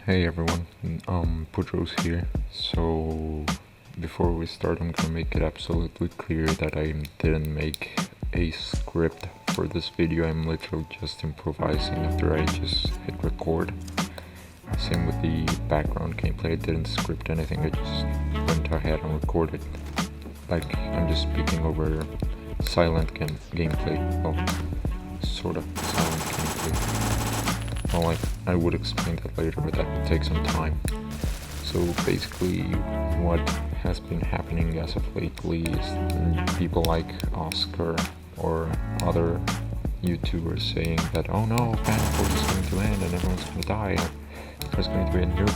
Hey everyone, Pudros here. So before we start, I'm gonna make it absolutely clear that I didn't make a script for this video. I'm literally just improvising after I just hit record. Same with the background gameplay. I didn't script anything. I just went ahead and recorded. Like I'm just speaking over silent gameplay. Well, sort of silent gameplay. Well, I would explain that later, but that would take some time. So basically, what has been happening as of lately is people like Oscar or other YouTubers saying that, oh no, backport is going to end and everyone's going to die. There's going to be a nuke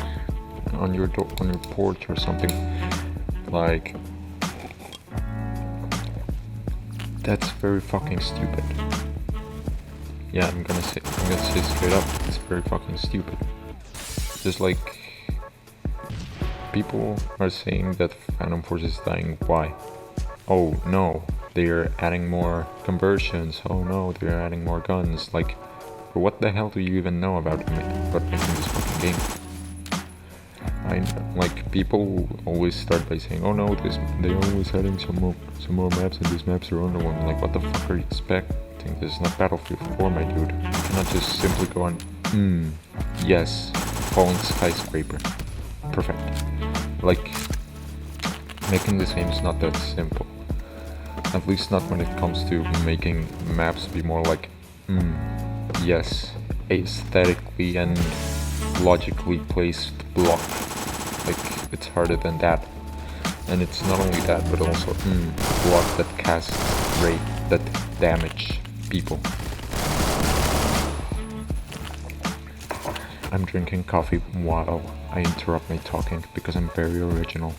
on your porch or something. Like, that's very fucking stupid. Yeah, I'm gonna say straight up, it's very fucking stupid. Just like people are saying that Phantom Force is dying. Why? Oh no, they're adding more conversions. Oh no, they're adding more guns. Like, what the hell do you even know about making this fucking game? Like people always start by saying, oh no, they're always adding some more maps, and these maps are underwhelming. Like, what the fuck are you expecting? This is not Battlefield 4, my dude. You cannot just simply go on, yes, falling skyscraper. Perfect. Like, making this game is not that simple. At least not when it comes to making maps be more like, yes, aesthetically and logically placed block. Like, it's harder than that. And it's not only that, but also, block that casts rate, that damage people. I'm drinking coffee while I interrupt my talking because I'm very original.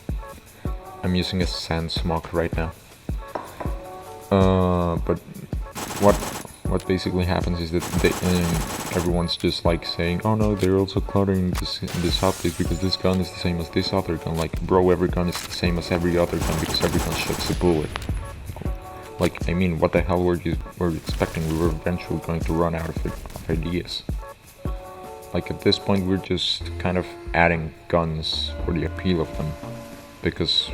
I'm using a sand smoke right now. But what basically happens is that everyone's just like saying, oh no, they're also cluttering this update because this gun is the same as this other gun. Like, bro, every gun is the same as every other gun because every gun shoots a bullet. Like, I mean, what the hell were you expecting? We were eventually going to run out of ideas. Like, at this point, we're just kind of adding guns for the appeal of them. Because,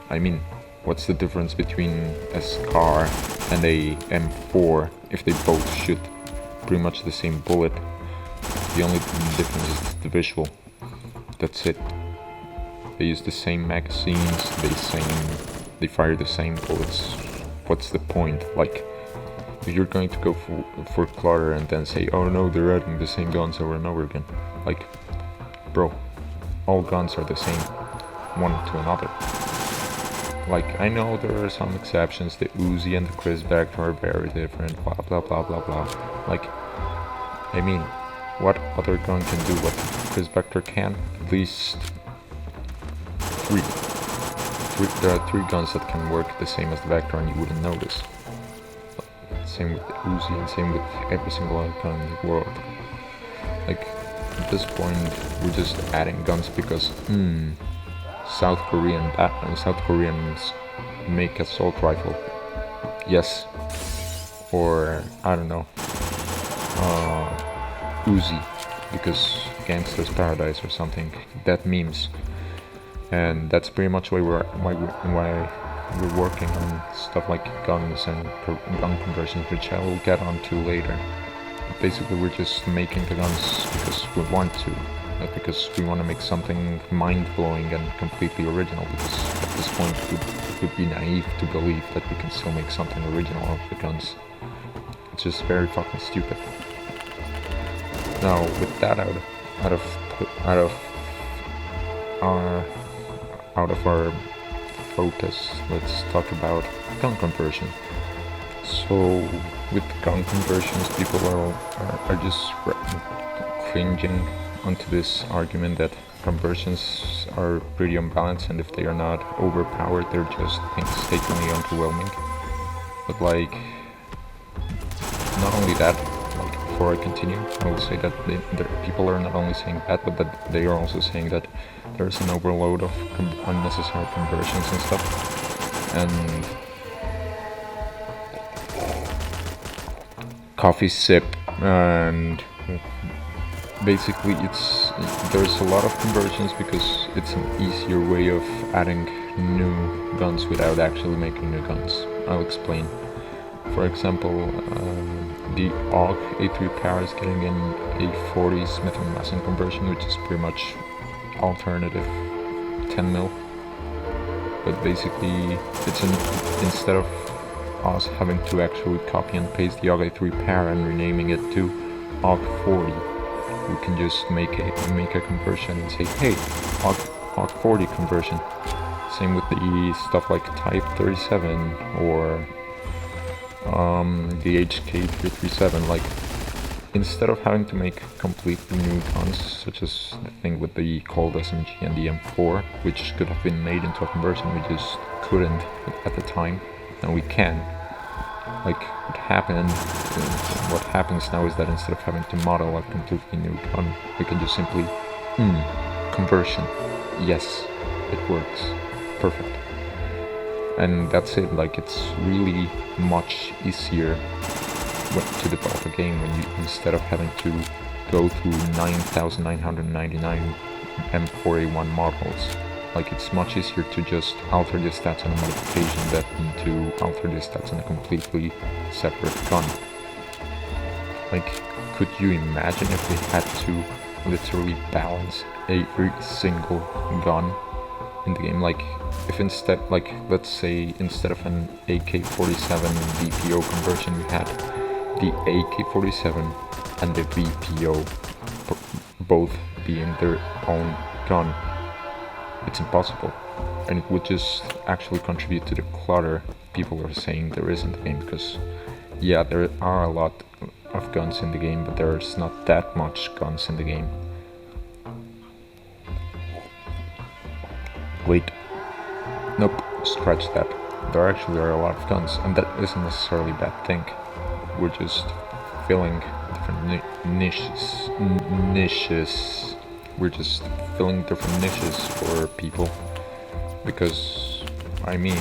I mean, what's the difference between a SCAR and a M4 if they both shoot pretty much the same bullet? The only difference is the visual. That's it. They use the same magazines, they fire the same bullets. What's the point? Like, if you're going to go for clutter and then say, oh no, they're adding the same guns over and over again. Like, bro, all guns are the same, one to another. Like, I know there are some exceptions, the Uzi and the Chris Vector are very different, blah blah blah blah blah. Like, I mean, what other gun can do what Chris Vector can? At least three. There are 3 guns that can work the same as the Vector and you wouldn't notice. Same with the Uzi and same with every single other gun in the world. Like, at this point, we're just adding guns because, South Koreans make assault rifle. Yes. Or, I don't know, Uzi, because Gangster's Paradise or something. That memes. And that's pretty much why we're working on stuff like guns and gun conversions, which I will get onto later. But basically, we're just making the guns because we want to, not because we want to make something mind-blowing and completely original, because at this point it would be naive to believe that we can still make something original of the guns. It's just very fucking stupid. Now, with that out of our focus, let's talk about gun conversion. So with gun conversions, people are just cringing onto this argument that conversions are pretty unbalanced, and if they are not overpowered, they're just painstakingly underwhelming. But like, not only that, like, before I continue, I will say that people are not only saying that, but that they are also saying that there's an overload of unnecessary conversions and stuff. And coffee sip and basically there's a lot of conversions because it's an easier way of adding new guns without actually making new guns. I'll explain. For example, the AUG A3 Power is getting an A40 Smith & Wesson conversion, which is pretty much alternative 10 mil. But basically, instead of us having to actually copy and paste the AUG A3 Power and renaming it to AUG 40, we can just make a conversion and say, hey, AUG 40 conversion. Same with the stuff like Type 37 or the HK337. Like, instead of having to make completely new guns, such as the thing with the Colt SMG and the M4, which could have been made into a conversion, we just couldn't at the time, and we can. Like, what happens now is that instead of having to model a completely new gun, we can just simply, conversion, yes, it works, perfect. And that's it. Like, it's really much easier to develop a game when you, instead of having to go through 9,999 M4A1 models, like, it's much easier to just alter the stats on a modification than to alter the stats on a completely separate gun. Like, could you imagine if they had to literally balance every single gun in the game? Like, if instead, like, let's say instead of an AK-47 VPO conversion, we had the AK-47 and the VPO both being their own gun. It's impossible, and it would just actually contribute to the clutter people are saying there is in the game, because yeah, there are a lot of guns in the game, but there's not that much guns in the game. Wait, nope, scratch that. There actually are a lot of guns, and that isn't necessarily a bad thing. We're just filling different niches. We're just filling different niches for people, because, I mean,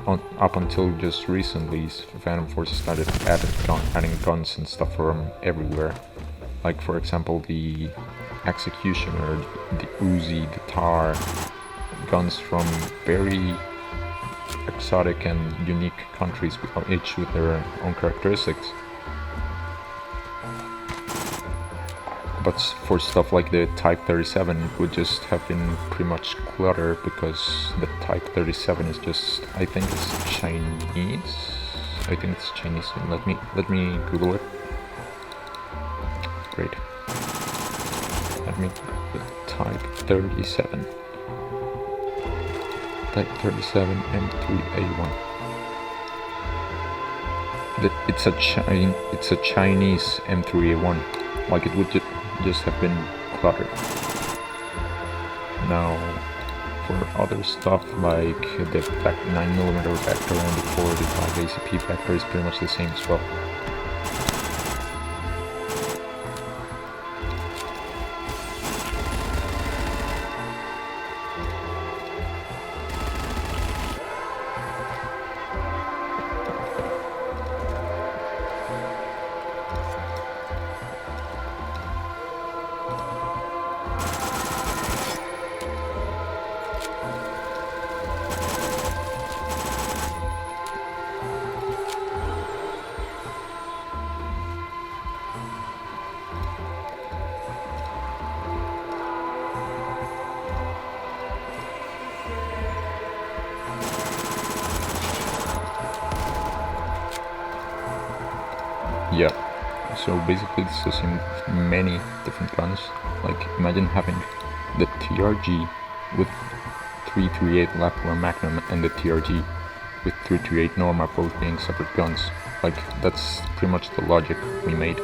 up until just recently, Phantom Forces started adding guns and stuff from everywhere. Like, for example, the Executioner, the Uzi, the Tar, guns from very exotic and unique countries, each with their own characteristics. But for stuff like the Type 37, it would just have been pretty much clutter, because the Type 37 is just, I think it's Chinese. Let me Google it. Great. Let me the Type 37. Type 37 M3A1. It's a Chinese M3A1. Like, it would just have been cluttered. Now, for other stuff like the 9mm vector and the 45 ACP vector is pretty much the same as well. Yeah, so basically it's the same with many different guns. Like, imagine having the TRG with 338 Lapua Magnum and the TRG with 338 Norma both being separate guns. Like, that's pretty much the logic we made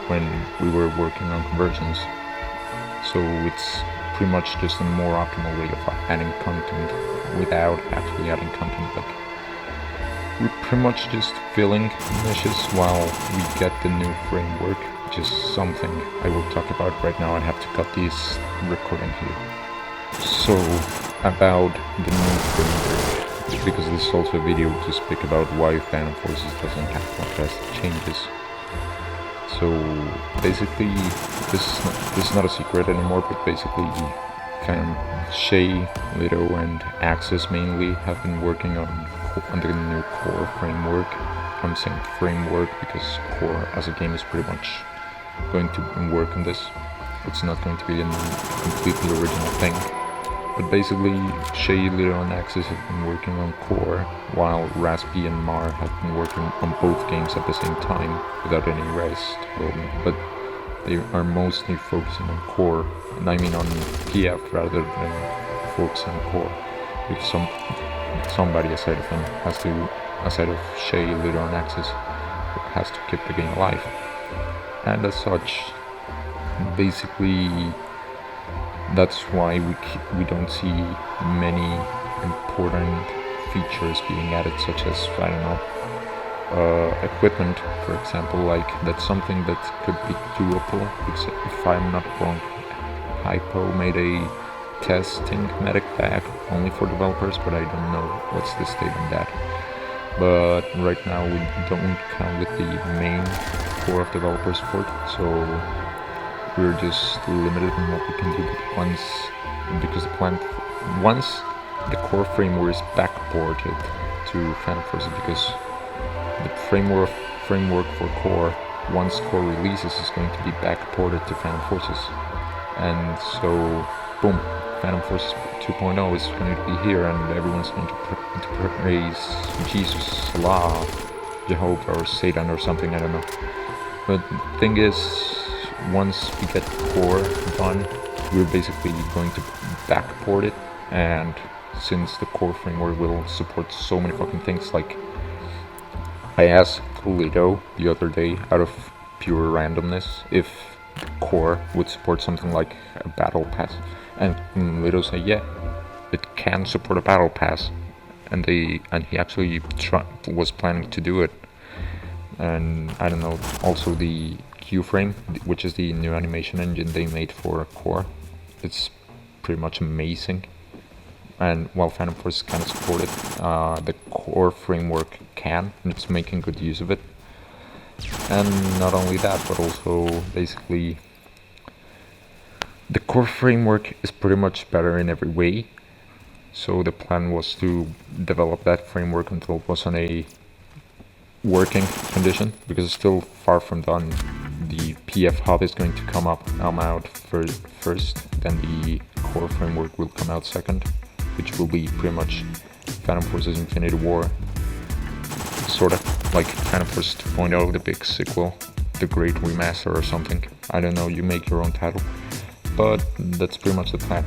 when we were working on conversions. So it's pretty much just a more optimal way of adding content without actually adding content. Like, we're pretty much just filling niches while we get the new framework, which is something I will talk about right now. I have to cut this recording here. So, about the new framework, because this is also a video to speak about why Phantom Forces doesn't have podcast changes. So basically, this is not a secret anymore, but basically, Shay, Lido, and Axis mainly have been working on the new core framework. I'm saying framework because core as a game is pretty much going to work on this. It's not going to be a completely original thing. But basically, Shay, Lido, and Axis have been working on core, while Raspy and Mar have been working on both games at the same time without any rest. But they are mostly focusing on core, and I mean on PF rather than focusing on core. If somebody aside of them aside of Shay, Lido, and Axis, has to keep the game alive. And as such, basically, that's why we don't see many important features being added, such as, I don't know, equipment, for example. Like, that's something that could be doable, because if I'm not wrong, Hypo made a testing medic bag only for developers, but I don't know what's the state on that. But right now we don't count with the main core of developer support, so we're just limited in what we can do. Once the core framework is backported to Phantom Forces, because the framework for core, once core releases, is going to be backported to Phantom Forces, and so boom, Phantom Forces 2.0 is going to be here, and everyone's going to praise Jesus, Allah, Jehovah, or Satan, or something, I don't know. But the thing is, once we get core done, we're basically going to backport it, and since the core framework will support so many fucking things, like, I asked Lido the other day, out of pure randomness, if the core would support something like a battle pass, and Lido said yeah, it can support a battle pass, and he actually was planning to do it. And I don't know, also the Q-frame, which is the new animation engine they made for core, it's pretty much amazing. And while Phantom Force can't support it, the core framework can, and it's making good use of it. And not only that, but also basically the core framework is pretty much better in every way. So the plan was to develop that framework until it was on a working condition, because it's still far from done. The PF hub is going to come out first, then the core framework will come out second, which will be pretty much Phantom Forces Infinity War, sort of like Phantom Forces 2.0, the big sequel, the Great Remaster or something. I don't know, you make your own title, but that's pretty much the plan.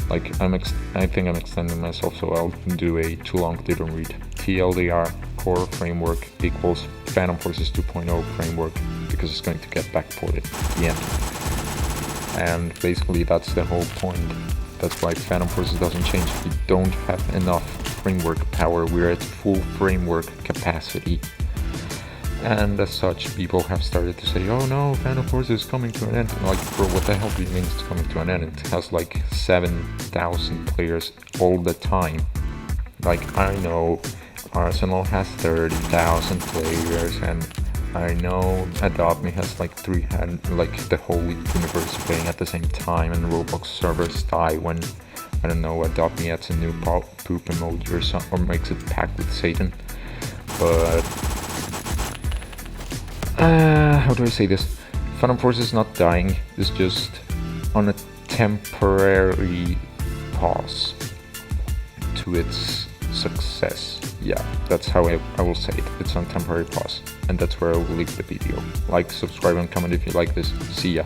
Like, I think I'm extending myself, so I'll do a too long didn't read. TLDR, core framework equals Phantom Forces 2.0 framework, because it's going to get backported at the end. And basically that's the whole point. That's why Phantom Forces doesn't change. We don't have enough framework power. We're at full framework capacity. And as such, people have started to say, oh no, Phantom Forces is coming to an end. And like, bro, what the hell do you mean it's coming to an end? It has like 7,000 players all the time. Like, I know Arsenal has 30,000 players, and I know Adopt Me has like 300, like the whole universe playing at the same time, and Roblox servers die when, I don't know, Adopt Me adds a new poop emoji or makes it packed with Satan. But how do I say this? Phantom Force is not dying, it's just on a temporary pause to its success. Yeah, that's how I will say it. It's on temporary pause, and that's where I will leave the video. Like, subscribe, and comment if you like this. See ya.